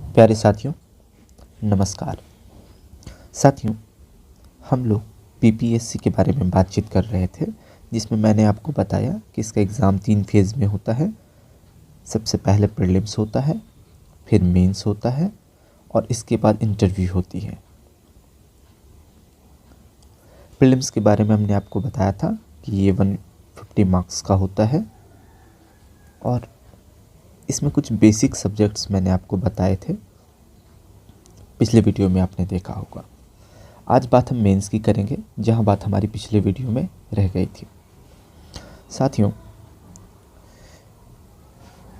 प्यारे साथियों, नमस्कार। साथियों, हम लोग पीपीएससी के बारे में बातचीत कर रहे थे, जिसमें मैंने आपको बताया कि इसका एग्ज़ाम 3 फेज़ में होता है। सबसे पहले प्रीलिम्स होता है, फिर मेंस होता है और इसके बाद इंटरव्यू होती है। प्रीलिम्स के बारे में हमने आपको बताया था कि ये 150 मार्क्स का होता है और इसमें कुछ बेसिक सब्जेक्ट्स मैंने आपको बताए थे, पिछले वीडियो में आपने देखा होगा। आज बात हम मेंस की करेंगे, जहां बात हमारी पिछले वीडियो में रह गई थी। साथियों,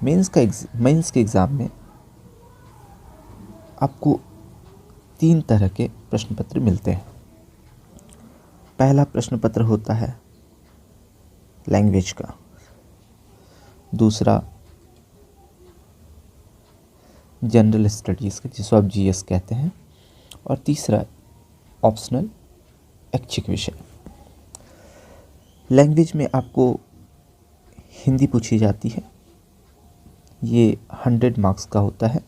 मेंस के एग्ज़ाम में आपको 3 तरह के प्रश्न पत्र मिलते हैं। पहला प्रश्न पत्र होता है लैंग्वेज का, दूसरा जनरल स्टडीज़ का, जिसको आप जीएस कहते हैं, और तीसरा ऑप्शनल ऐच्छिक विषय। लैंग्वेज में आपको हिंदी पूछी जाती है। ये 100 मार्क्स का होता है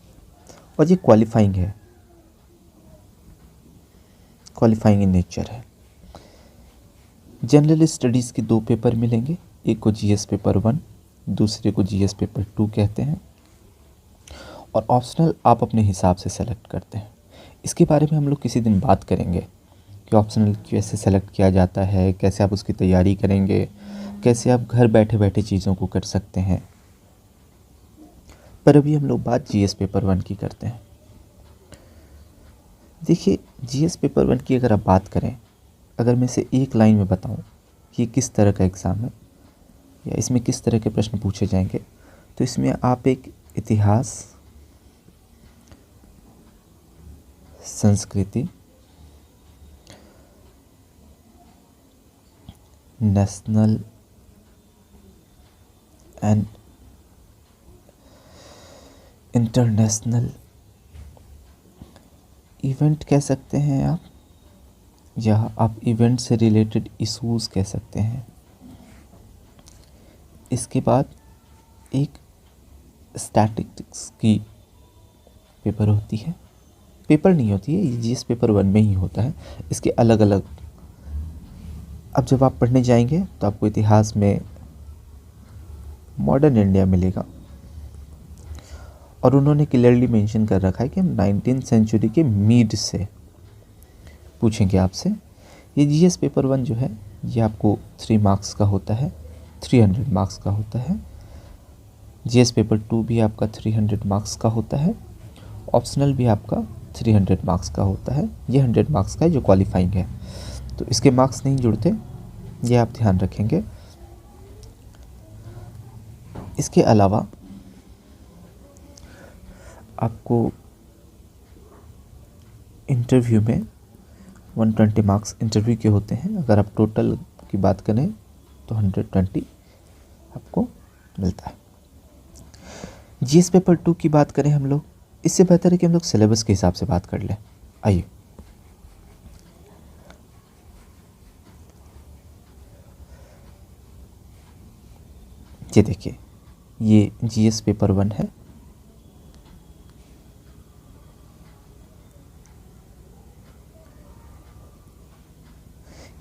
और ये क्वालिफाइंग है, क्वालिफाइंग इन नेचर है। जनरल स्टडीज़ के 2 पेपर मिलेंगे, एक को जीएस पेपर 1, दूसरे को जीएस पेपर 2 कहते हैं, और ऑप्शनल आप अपने हिसाब से सेलेक्ट करते हैं। इसके बारे में हम लोग किसी दिन बात करेंगे कि ऑप्शनल कैसे सेलेक्ट किया जाता है, कैसे आप उसकी तैयारी करेंगे, कैसे आप घर बैठे बैठे चीज़ों को कर सकते हैं। पर अभी हम लोग बात जीएस पेपर 1 की करते हैं। देखिए, जीएस पेपर 1 की अगर आप बात करें, अगर मैं इसे एक लाइन में बताऊं कि किस तरह का एग्ज़ाम है या इसमें किस तरह के प्रश्न पूछे जाएंगे, तो इसमें आप एक इतिहास, संस्कृति, नेशनल एंड इंटरनेशनल इवेंट कह सकते हैं आप, या आप इवेंट से रिलेटेड इश्यूज़ कह सकते हैं। इसके बाद एक स्टैटिस्टिक्स की पेपर होती है, पेपर नहीं होती है, ये जीएस पेपर 1 में ही होता है। इसके अलग अलग, अब जब आप पढ़ने जाएंगे तो आपको इतिहास में मॉडर्न इंडिया मिलेगा, और उन्होंने क्लियरली मेंशन कर रखा है कि हम 19वीं सेंचुरी के मिड से पूछेंगे आपसे। ये जीएस पेपर 1 जो है, ये आपको 3 मार्क्स का होता है, 300 मार्क्स का होता है। जीएस पेपर 2 भी आपका 300 मार्क्स का होता है। ऑप्शनल भी आपका 300 मार्क्स का होता है। ये 100 मार्क्स का है जो क्वालिफाइंग है, तो इसके मार्क्स नहीं जुड़ते, ये आप ध्यान रखेंगे। इसके अलावा आपको इंटरव्यू में 120 मार्क्स इंटरव्यू के होते हैं। अगर आप टोटल की बात करें तो 120 आपको मिलता है। जीएस पेपर 2 की बात करें हम लोग, इससे बेहतर है कि हम लोग सिलेबस के हिसाब से बात कर लें। आइए, ये देखिए, ये जीएस पेपर 1 है।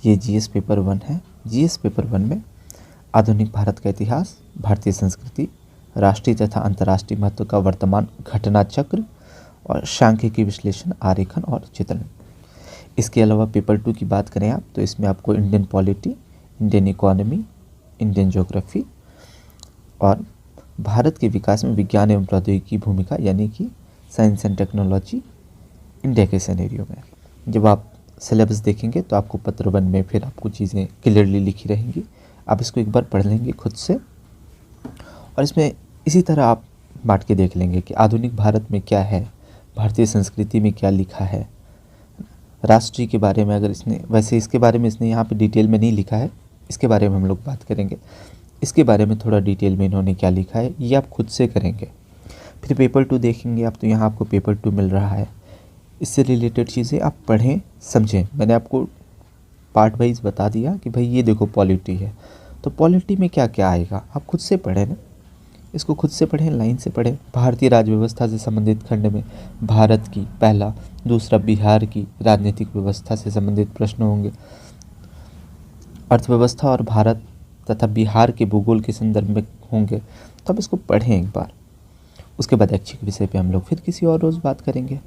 ये जीएस पेपर 1 है। जीएस पेपर 1 में आधुनिक भारत का इतिहास, भारतीय संस्कृति, राष्ट्रीय तथा अंतर्राष्ट्रीय महत्व का वर्तमान घटना चक्र और सांख्यिकी विश्लेषण, आरेखन और चित्रण। इसके अलावा पेपर 2 की बात करें आप, तो इसमें आपको Indian polity, Indian economy, Indian geography और भारत के विकास में विज्ञान एवं प्रौद्योगिकी की भूमिका, यानी कि साइंस एंड टेक्नोलॉजी इंडिया के सिनेरियो में। जब आप सिलेबस देखेंगे तो आपको पत्र 1 में फिर आपको चीज़ें क्लियरली लिखी रहेंगी। आप इसको एक बार पढ़ लेंगे खुद से, और इसमें इसी तरह आप बांट के देख लेंगे कि आधुनिक भारत में क्या है, भारतीय संस्कृति में क्या लिखा है, राष्ट्रीय के बारे में, अगर इसने, वैसे इसके बारे में इसने यहाँ पे डिटेल में नहीं लिखा है, इसके बारे में हम लोग बात करेंगे। इसके बारे में थोड़ा डिटेल में इन्होंने क्या लिखा है, ये आप खुद से करेंगे। फिर पेपर 2 देखेंगे आप, तो यहाँ आपको पेपर 2 मिल रहा है। इससे रिलेटेड चीज़ें आप पढ़ें, समझें। मैंने आपको पार्ट वाइज बता दिया कि भाई ये देखो पॉलिटी है, तो पॉलिटी में क्या क्या आएगा, आप खुद से पढ़ें ना। इसको खुद से पढ़ें, लाइन से पढ़ें। भारतीय राज्य व्यवस्था से संबंधित खंड में भारत की पहला, दूसरा बिहार की राजनीतिक व्यवस्था से संबंधित प्रश्न होंगे। अर्थव्यवस्था और भारत तथा बिहार के भूगोल के संदर्भ में होंगे, तो अब इसको पढ़ें एक बार। उसके बाद ऐच्छिक विषय पे हम लोग फिर किसी और रोज़ बात करेंगे।